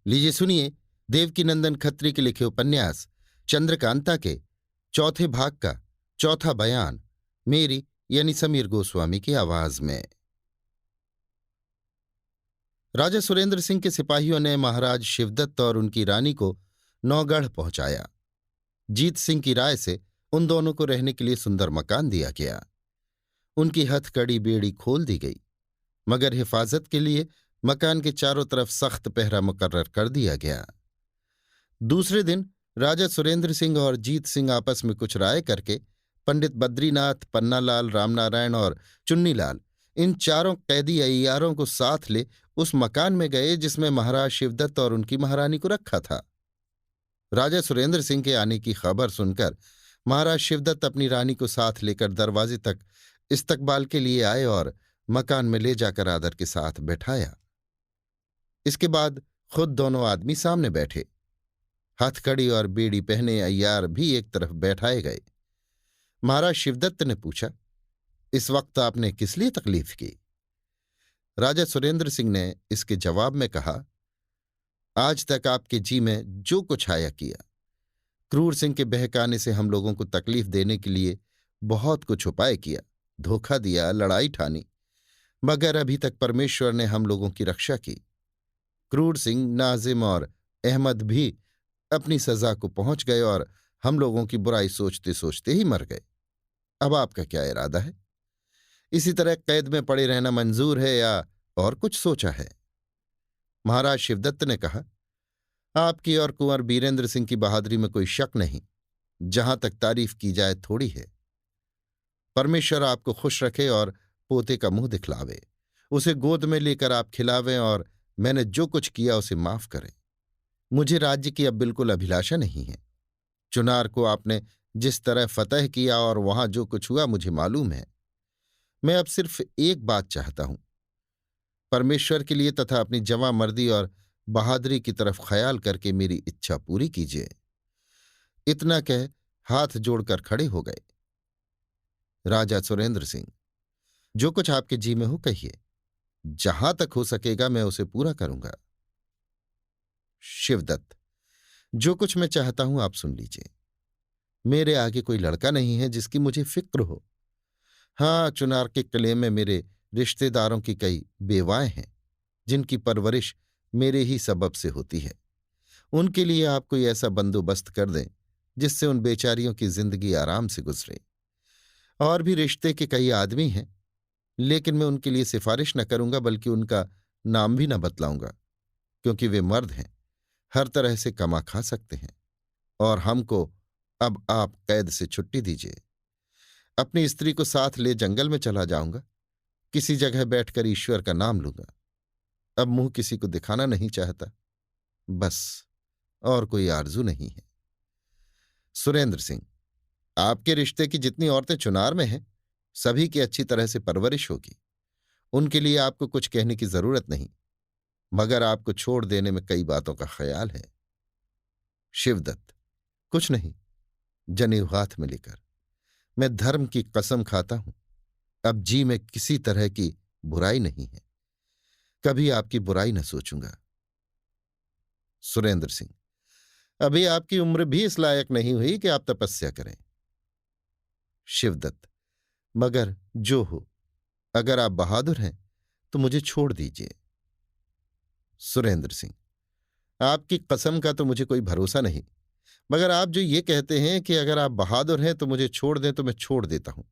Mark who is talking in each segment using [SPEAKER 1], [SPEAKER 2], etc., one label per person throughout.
[SPEAKER 1] लीजिए सुनिए देवकीनंदन खत्री के लिखे उपन्यास चंद्रकांता के चौथे भाग का चौथा बयान मेरी यानी समीर गोस्वामी की आवाज में। राजा सुरेंद्र सिंह के सिपाहियों ने महाराज शिवदत्त और उनकी रानी को नौगढ़ पहुंचाया। जीत सिंह की राय से उन दोनों को रहने के लिए सुंदर मकान दिया गया। उनकी हथकड़ी बेड़ी खोल दी गई, मगर हिफाजत के लिए मकान के चारों तरफ सख्त पहरा मुकर्रर कर दिया गया। दूसरे दिन राजा सुरेंद्र सिंह और जीत सिंह आपस में कुछ राय करके पंडित बद्रीनाथ, पन्नालाल, रामनारायण और चुन्नीलाल, इन चारों कैदी अय्यारों को साथ ले उस मकान में गए जिसमें महाराज शिवदत्त और उनकी महारानी को रखा था। राजा सुरेंद्र सिंह के आने की खबर सुनकर महाराज शिवदत्त अपनी रानी को साथ लेकर दरवाजे तक इस्तकबाल के लिए आए और मकान में ले जाकर आदर के साथ बैठाया। इसके बाद खुद दोनों आदमी सामने बैठे। हथकड़ी और बेड़ी पहने अय्यार भी एक तरफ बैठाए गए। महाराज शिवदत्त ने पूछा, इस वक्त आपने किस लिए तकलीफ की? राजा सुरेंद्र सिंह ने इसके जवाब में कहा, आज तक आपके जी में जो कुछ आया किया। क्रूर सिंह के बहकाने से हम लोगों को तकलीफ देने के लिए बहुत कुछ उपाय किया, धोखा दिया, लड़ाई ठानी, मगर अभी तक परमेश्वर ने हम लोगों की रक्षा की। क्रूर सिंह, नाजिम और अहमद भी अपनी सजा को पहुंच गए और हम लोगों की बुराई सोचते सोचते ही मर गए। अब आपका क्या इरादा है? इसी तरह कैद में पड़े रहना मंजूर है या और कुछ सोचा है? महाराज शिवदत्त ने कहा, आपकी और कुंवर बीरेंद्र सिंह की बहादुरी में कोई शक नहीं, जहां तक तारीफ की जाए थोड़ी है। परमेश्वर आपको खुश रखे और पोते का मुंह दिखलावे, उसे गोद में लेकर आप खिलावें और मैंने जो कुछ किया उसे माफ करें। मुझे राज्य की अब बिल्कुल अभिलाषा नहीं है। चुनार को आपने जिस तरह फतह किया और वहां जो कुछ हुआ मुझे मालूम है। मैं अब सिर्फ एक बात चाहता हूं, परमेश्वर के लिए तथा अपनी जवां मर्दी और बहादुरी की तरफ ख्याल करके मेरी इच्छा पूरी कीजिए। इतना कह हाथ जोड़कर खड़े हो गए। राजा सुरेंद्र सिंह, जो कुछ आपके जी में हो कहिए, जहां तक हो सकेगा मैं उसे पूरा करूंगा। शिवदत्त, जो कुछ मैं चाहता हूं आप सुन लीजिए। मेरे आगे कोई लड़का नहीं है जिसकी मुझे फिक्र हो। हां, चुनार के किले में मेरे रिश्तेदारों की कई बेवाएं हैं जिनकी परवरिश मेरे ही सबब से होती है। उनके लिए आप कोई ऐसा बंदोबस्त कर दें जिससे उन बेचारियों की जिंदगी आराम से गुजरे। और भी रिश्ते के कई आदमी हैं, लेकिन मैं उनके लिए सिफारिश न करूंगा बल्कि उनका नाम भी न बतलाऊंगा, क्योंकि वे मर्द हैं, हर तरह से कमा खा सकते हैं। और हमको अब आप कैद से छुट्टी दीजिए। अपनी स्त्री को साथ ले जंगल में चला जाऊंगा, किसी जगह बैठकर ईश्वर का नाम लूंगा। अब मुंह किसी को दिखाना नहीं चाहता, बस, और कोई आरजू नहीं है। सुरेंद्र सिंह, आपके रिश्ते की जितनी औरतें चुनार में हैं, सभी की अच्छी तरह से परवरिश होगी। उनके लिए आपको कुछ कहने की जरूरत नहीं, मगर आपको छोड़ देने में कई बातों का ख्याल है। शिवदत्त, कुछ नहीं, जनेऊ हाथ में लेकर मैं धर्म की कसम खाता हूं, अब जी में किसी तरह की बुराई नहीं है, कभी आपकी बुराई न सोचूंगा। सुरेंद्र सिंह, अभी आपकी उम्र भी इस लायक नहीं हुई कि आप तपस्या करें। शिवदत्त, मगर जो हो, अगर आप बहादुर हैं तो मुझे छोड़ दीजिए। सुरेंद्र सिंह, आपकी कसम का तो मुझे कोई भरोसा नहीं, मगर आप जो ये कहते हैं कि अगर आप बहादुर हैं तो मुझे छोड़ दें, तो मैं छोड़ देता हूं।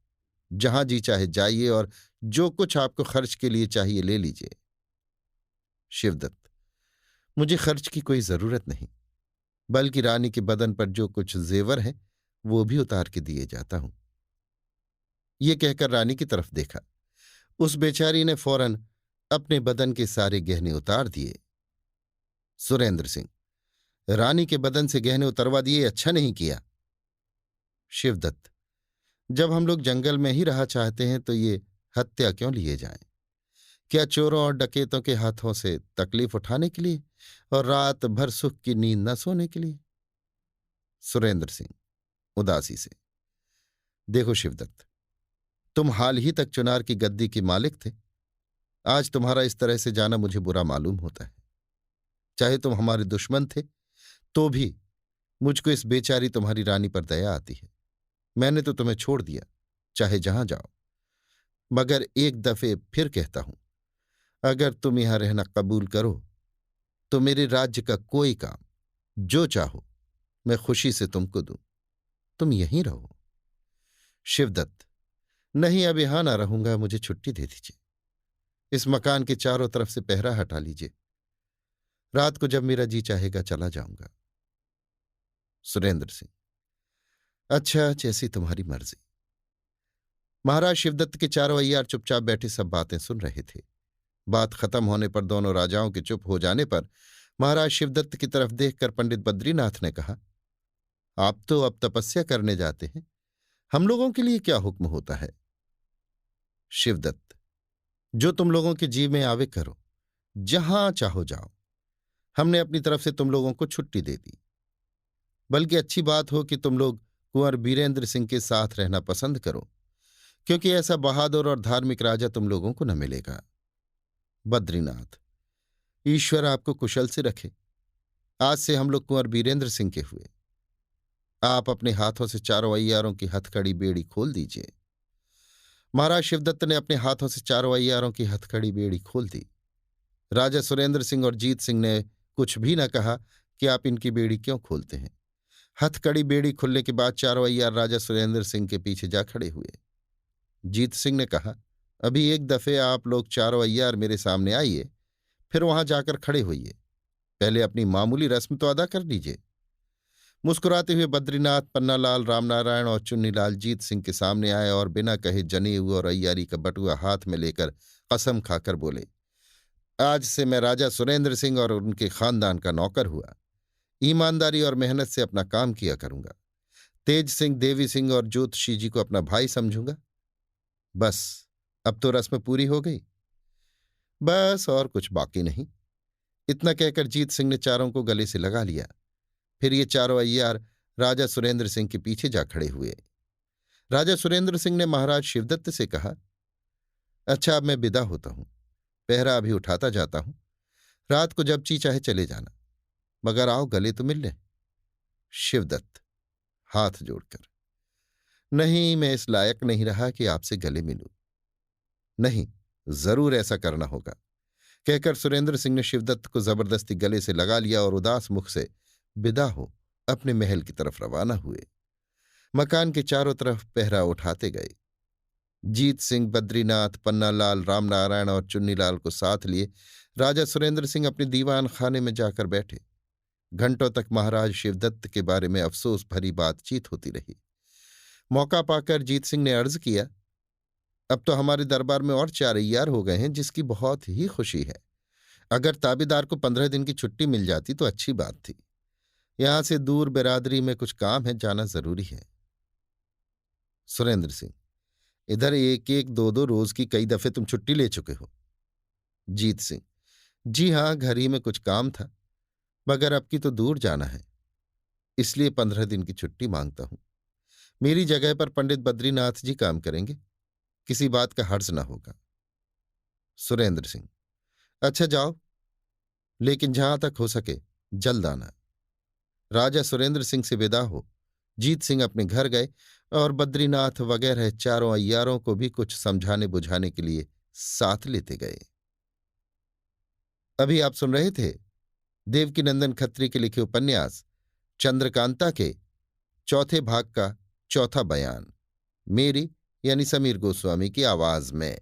[SPEAKER 1] जहां जी चाहे जाइए और जो कुछ आपको खर्च के लिए चाहिए ले लीजिए। शिवदत्त, मुझे खर्च की कोई जरूरत नहीं, बल्कि रानी के बदन पर जो कुछ जेवर है वो भी उतार के दिए जाता हूं। ये कहकर रानी की तरफ देखा। उस बेचारी ने फौरन अपने बदन के सारे गहने उतार दिए। सुरेंद्र सिंह, रानी के बदन से गहने उतरवा दिए, अच्छा नहीं किया। शिवदत्त, जब हम लोग जंगल में ही रहा चाहते हैं तो ये हत्या क्यों लिए जाएं? क्या चोरों और डकैतों के हाथों से तकलीफ उठाने के लिए और रात भर सुख की नींद न सोने के लिए? सुरेंद्र सिंह उदासी से, देखो शिवदत्त, तुम हाल ही तक चुनार की गद्दी के मालिक थे। आज तुम्हारा इस तरह से जाना मुझे बुरा मालूम होता है। चाहे तुम हमारे दुश्मन थे तो भी मुझको इस बेचारी तुम्हारी रानी पर दया आती है। मैंने तो तुम्हें छोड़ दिया, चाहे जहां जाओ, मगर एक दफे फिर कहता हूं, अगर तुम यहां रहना कबूल करो तो मेरे राज्य का कोई काम जो चाहो मैं खुशी से तुमको दूं। तुम यहीं रहो। शिवदत्त, नहीं, अब यहां ना रहूंगा, मुझे छुट्टी दे दीजिए। इस मकान के चारों तरफ से पहरा हटा लीजिए। रात को जब मेरा जी चाहेगा चला जाऊंगा। सुरेंद्र सिंह, अच्छा, जैसी तुम्हारी मर्जी। महाराज शिवदत्त के चारों अय्यार चुपचाप बैठे सब बातें सुन रहे थे। बात खत्म होने पर दोनों राजाओं के चुप हो जाने पर महाराज शिवदत्त की तरफ देखकर पंडित बद्रीनाथ ने कहा, आप तो अब तपस्या करने जाते हैं, हम लोगों के लिए क्या हुक्म होता है? शिवदत्त, जो तुम लोगों के जी में आवे करो, जहां चाहो जाओ। हमने अपनी तरफ से तुम लोगों को छुट्टी दे दी। बल्कि अच्छी बात हो कि तुम लोग कुंवर बीरेंद्र सिंह के साथ रहना पसंद करो, क्योंकि ऐसा बहादुर और धार्मिक राजा तुम लोगों को न मिलेगा। बद्रीनाथ, ईश्वर आपको कुशल से रखे। आज से हम लोग कुंवर बीरेंद्र सिंह के हुए। आप अपने हाथों से चारों अय्यारों की हथकड़ी बेड़ी खोल दीजिए। महाराज शिवदत्त ने अपने हाथों से चारों अय्यारों की हथकड़ी बेड़ी खोल दी। राजा सुरेंद्र सिंह और जीत सिंह ने कुछ भी न कहा कि आप इनकी बेड़ी क्यों खोलते हैं। हथकड़ी बेड़ी खुलने के बाद चारों अय्यार राजा सुरेंद्र सिंह के पीछे जा खड़े हुए। जीत सिंह ने कहा, अभी एक दफे आप लोग चारों अय्यार मेरे सामने आइए, फिर वहां जाकर खड़े होइए। पहले अपनी मामूली रस्म तो अदा कर लीजिए। मुस्कुराते हुए बद्रीनाथ, पन्नालाल, रामनारायण और चुन्नीलाल जीत सिंह के सामने आए और बिना कहे जनेऊ और अय्यारी का बटुआ हाथ में लेकर कसम खाकर बोले, आज से मैं राजा सुरेंद्र सिंह और उनके खानदान का नौकर हुआ। ईमानदारी और मेहनत से अपना काम किया करूंगा। तेज सिंह, देवी सिंह और ज्योतिषी जी को अपना भाई समझूंगा। बस, अब तो रस्म पूरी हो गई। बस, और कुछ बाकी नहीं। इतना कहकर जीत सिंह ने चारों को गले से लगा लिया। फिर ये चारों अय्यार राजा सुरेंद्र सिंह के पीछे जा खड़े हुए। राजा सुरेंद्र सिंह ने महाराज शिवदत्त से कहा, अच्छा, अब मैं विदा होता हूं। पहरा अभी उठाता जाता हूं। रात को जब ची चाहे चले जाना, मगर आओ गले तो मिल लें। शिवदत्त हाथ जोड़कर, नहीं, मैं इस लायक नहीं रहा कि आपसे गले मिलूं। नहीं, जरूर ऐसा करना होगा, कहकर सुरेंद्र सिंह ने शिवदत्त को जबरदस्ती गले से लगा लिया और उदास मुख से विदा हो अपने महल की तरफ रवाना हुए। मकान के चारों तरफ पहरा उठाते गए। जीत सिंह, बद्रीनाथ, पन्नालाल, रामनारायण और चुन्नीलाल को साथ लिए राजा सुरेंद्र सिंह अपने दीवान खाने में जाकर बैठे। घंटों तक महाराज शिवदत्त के बारे में अफसोस भरी बातचीत होती रही। मौका पाकर जीत सिंह ने अर्ज किया, अब तो हमारे दरबार में और 4 अय्यार हो गए हैं, जिसकी बहुत ही खुशी है। अगर ताबेदार को 15 दिन की छुट्टी मिल जाती तो अच्छी बात थी। यहां से दूर बिरादरी में कुछ काम है, जाना जरूरी है। सुरेंद्र सिंह, इधर 1-1, 2-2 रोज की कई दफे तुम छुट्टी ले चुके हो। जीत सिंह, जी हां, घर ही में कुछ काम था, मगर अब की तो दूर जाना है, इसलिए 15 दिन की छुट्टी मांगता हूं। मेरी जगह पर पंडित बद्रीनाथ जी काम करेंगे, किसी बात का हर्ज न होगा। सुरेंद्र सिंह, अच्छा, जाओ, लेकिन जहां तक हो सके जल्द आना। राजा सुरेंद्र सिंह से विदा हो जीत सिंह अपने घर गए और बद्रीनाथ वगैरह चारों अय्यारों को भी कुछ समझाने बुझाने के लिए साथ लेते गए। अभी आप सुन रहे थे देवकीनंदन खत्री के लिखे उपन्यास चंद्रकांता के चौथे भाग का चौथा बयान, मेरी यानी समीर गोस्वामी की आवाज में।